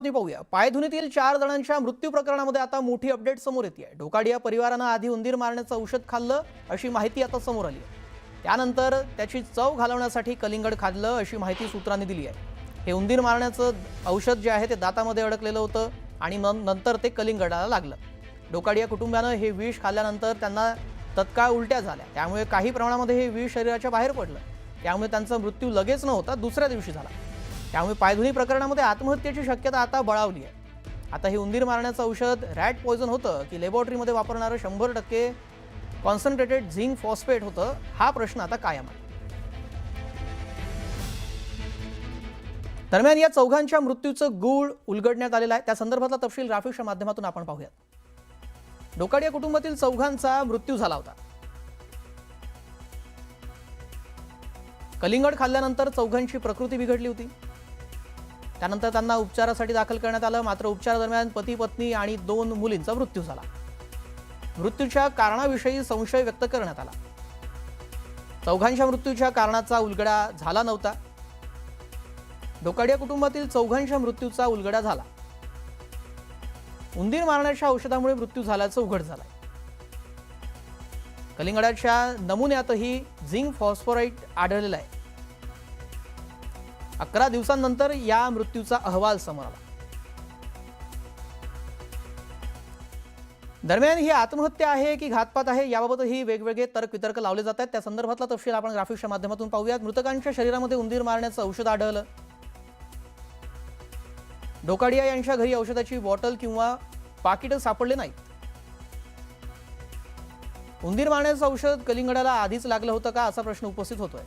पाहूया. पायधुनीतील 4 जणांच्या मृत्यू प्रकरणामध्ये आता मोठी अपडेट समोर येते आहे. ढोकाडिया परिवारानं आधी उंदीर मारण्याचं औषध खाल्लं अशी माहिती आता समोर आली आहे. त्यानंतर त्याची चव घालवण्यासाठी कलिंगड खाल्लं अशी माहिती सूत्रांनी दिली आहे. हे उंदीर मारण्याचं औषध जे आहे ते दातामध्ये अडकलेलं होतं आणि नंतर ते कलिंगडाला लागलं. ढोकाडिया कुटुंबानं हे विष खाल्ल्यानंतर त्यांना तत्काळ उलट्या झाल्या. त्यामुळे काही प्रमाणामध्ये हे विष शरीराच्या बाहेर पडलं. त्यामुळे त्यांचा मृत्यू लगेच न होता दुसऱ्या दिवशी झाला. त्यामुळे पायधुनी प्रकरणामध्ये आत्महत्येची शक्यता आता बळावली आहे. आता हे उंदीर मारण्याचं औषध रॅट पॉयझन होतं की लॅबोरेटरीमध्ये वापरणारं 100% कॉन्सन्ट्रेटेड झिंक फॉस्फेट होतं, हा प्रश्न आता कायम आहे. दरम्यान या चौघांच्या मृत्यूचं गूढ उलगडण्यात आलेलं आहे. त्या संदर्भातला तपशील ग्राफिक्सच्या माध्यमातून आपण पाहूयात. ढोकाडिया कुटुंबातील चौघांचा मृत्यू झाला होता. कलिंगड खाल्ल्यानंतर चौघांची प्रकृती बिघडली होती. त्यानंतर त्यांना उपचारासाठी दाखल करण्यात आलं. मात्र उपचारादरम्यान पती पत्नी आणि 2 मुलींचा मृत्यू झाला. मृत्यूच्या कारणाविषयी संशय व्यक्त करण्यात आला. चौघांच्या मृत्यूच्या कारणाचा उलगडा झाला नव्हता. ढोकाडिया कुटुंबातील चौघांच्या मृत्यूचा उलगडा झाला. उंदीर मारण्याच्या औषधामुळे मृत्यू झाल्याचं उघड झालंय. कलिंगडाच्या नमुन्यातही झिंक फॉस्फोराइड आढळलेला आहे. 11 दिवसांनंतर या मृत्यूचा अहवाल समोर आला. दरम्यान ही आत्महत्या आहे की घातपात आहे याबाबतही वेगवेगळे तर्कवितर्क लावले जात आहेत. त्या संदर्भातला तपशील आपण ग्राफिक्सच्या माध्यमातून पाहूयात. मृतकांच्या शरीरामध्ये उंदीर मारण्याचं औषध आढळलं. ढोकाडिया यांच्या घरी औषधाची बॉटल किंवा पाकिट सापडले नाहीत. उंदीर मारण्याचं औषध कलिंगडाला आधीच लागलं होतं का असा प्रश्न उपस्थित होतोय.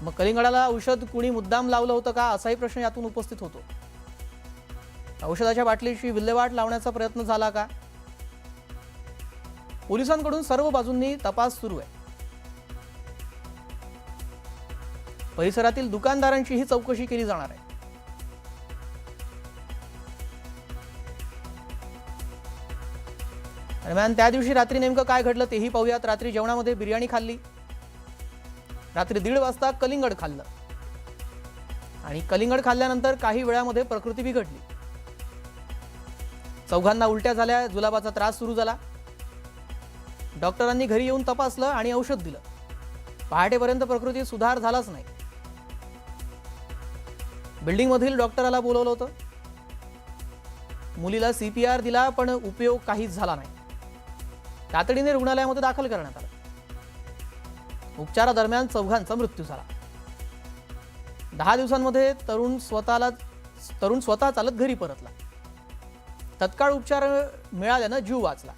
मग कलिंगडाला औषध कुणी मुद्दाम लावलं होतं का असाही प्रश्न यातून उपस्थित होतो. औषधाच्या बाटलीची विल्हेवाट लावण्याचा प्रयत्न झाला का. पोलिसांकडून सर्व बाजूंनी तपास सुरू आहे. परिसरातील दुकानदारांचीही चौकशी केली जाणार आहे. दरम्यान त्या दिवशी रात्री नेमकं काय घडलं तेही पाहूयात. रात्री जेवणामध्ये बिर्याणी खाल्ली. रात्री 1:30 वाजता कलिंगड खाल्लं आणि कलिंगड खाल्ल्यानंतर काही वेळामध्ये प्रकृती बिघडली. चौघांना उलट्या झाल्या, जुलाबाचा त्रास सुरू झाला. डॉक्टरांनी घरी येऊन तपासलं आणि औषध दिलं. पहाटेपर्यंत प्रकृती सुधार झालाच नाही. बिल्डिंगमधील डॉक्टराला बोलवलं होतं. मुलीला CPR दिला पण उपयोग काहीच झाला नाही. तातडीने रुग्णालयामध्ये दाखल करण्यात आलं. उपचारादरम्यान चौघांचा मृत्यू झाला. 10 दिवसांमध्ये तरुण स्वतः चालत घरी परतला. तत्काळ उपचार मिळाल्यानं जीव वाचला.